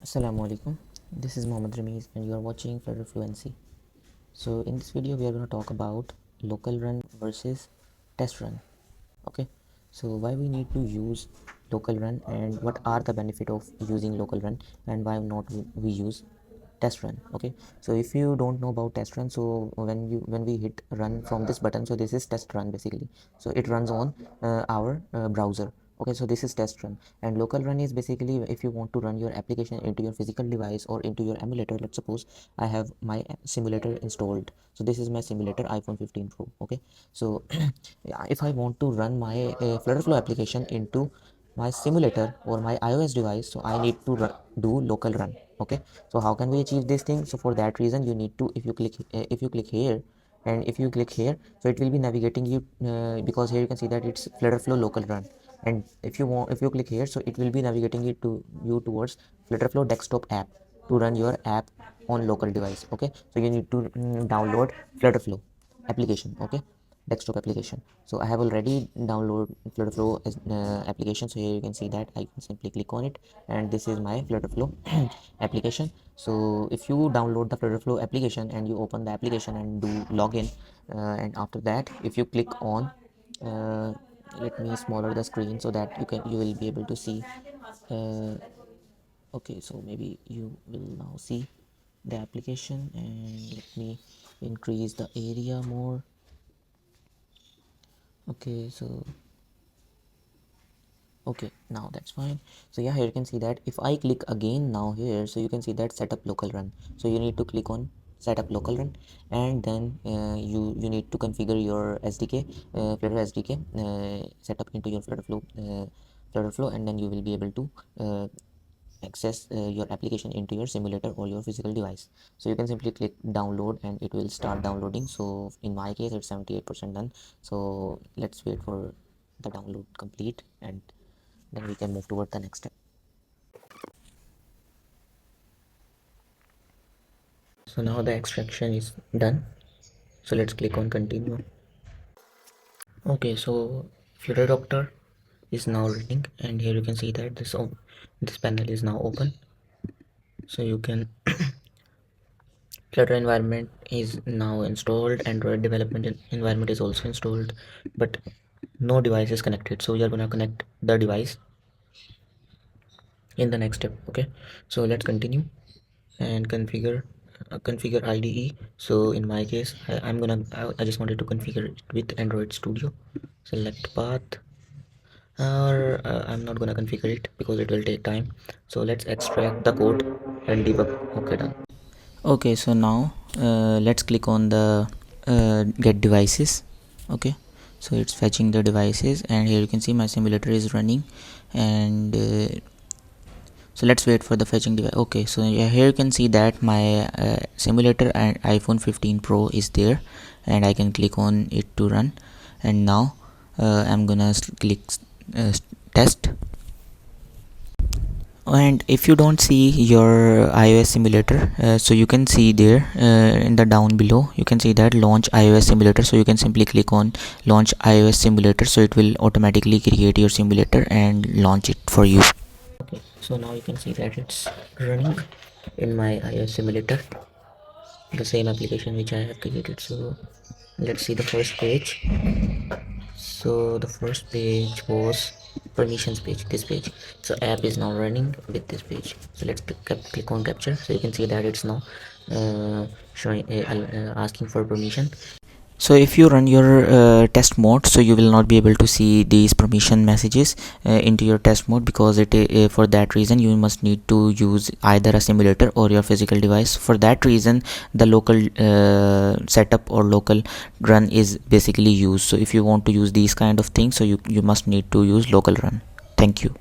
Assalamu alaikum. This is Mohammed Ramiz and you are watching Flutter Fluency. So in this video we are going to talk about local run versus test run. Okay. So why we need to use local run and what are the benefit of using local run and why not we use test run. Okay, so if you don't know about test run, so when we hit run from this button, so this is test run basically. So it runs on our browser. Okay, so this is test run, and local run is basically if you want to run your application into your physical device or into your emulator. Let's suppose I have my simulator installed, so this is my simulator iPhone 15 Pro. Okay, so yeah, if I want to run my Flutterflow application into my simulator or my iOS device, so I need to do local run. Okay, so how can we achieve this thing? So for that reason you need to, if you click here and if you click here, so it will be navigating you because here you can see that it's Flutterflow local run, and if you click here, so it will be navigating you towards Flutterflow desktop app to run your app on local device. Okay, so you need to download Flutterflow application. Okay, desktop application. So I have already downloaded Flutterflow application. So here you can see that I can simply click on it, and this is my Flutterflow application. So if you download the Flutterflow application and you open the application and do login, and after that if you click on uh, let me smaller the screen so that you will be able to see. uh, okay, so maybe you will now see the application, and let me increase the area more. Okay, so okay, now that's fine. So yeah, here you can see that if I click again now here, so you can see that setup local run. So you need to click on setup local run, and then you need to configure your SDK, Flutter SDK, setup into your Flutterflow, and then you will be able to access your application into your simulator or your physical device. So you can simply click download and it will start downloading. So in my case it's 78% done. So let's wait for the download complete, and then we can move toward the next step. So now the extraction is done, so let's click on continue. Okay, so Flutter Doctor is now running, and here you can see that this panel is now open. So you can Flutter environment is now installed, Android development environment is also installed, but no device is connected. So we are gonna connect the device in the next step. Okay, so let's continue and configure IDE. So in my case I just wanted to configure it with Android Studio. Select path, or I'm not gonna configure it because it will take time. So let's extract the code and debug. Okay, done. Okay, so now let's click on the get devices. Okay, so it's fetching the devices, and here you can see my simulator is running, and so let's wait for the fetching device. Okay, so yeah, here you can see that my simulator and iPhone 15 Pro is there, and I can click on it to run. And now I'm gonna click test. And if you don't see your iOS simulator, so you can see there in the down below you can see that launch iOS simulator. So you can simply click on launch iOS simulator, so it will automatically create your simulator and launch it for you. Okay, so now you can see that it's running in my iOS simulator, the same application which I have created. So let's see the first page. So the first page was permissions page, this page. So app is now running with this page. So let's click on capture. So you can see that it's now showing asking for permission. So if you run your test mode, so you will not be able to see these permission messages into your test mode, because for that reason you must need to use either a simulator or your physical device. For that reason the local setup or local run is basically used. So if you want to use these kind of things, so you must need to use local run. Thank you.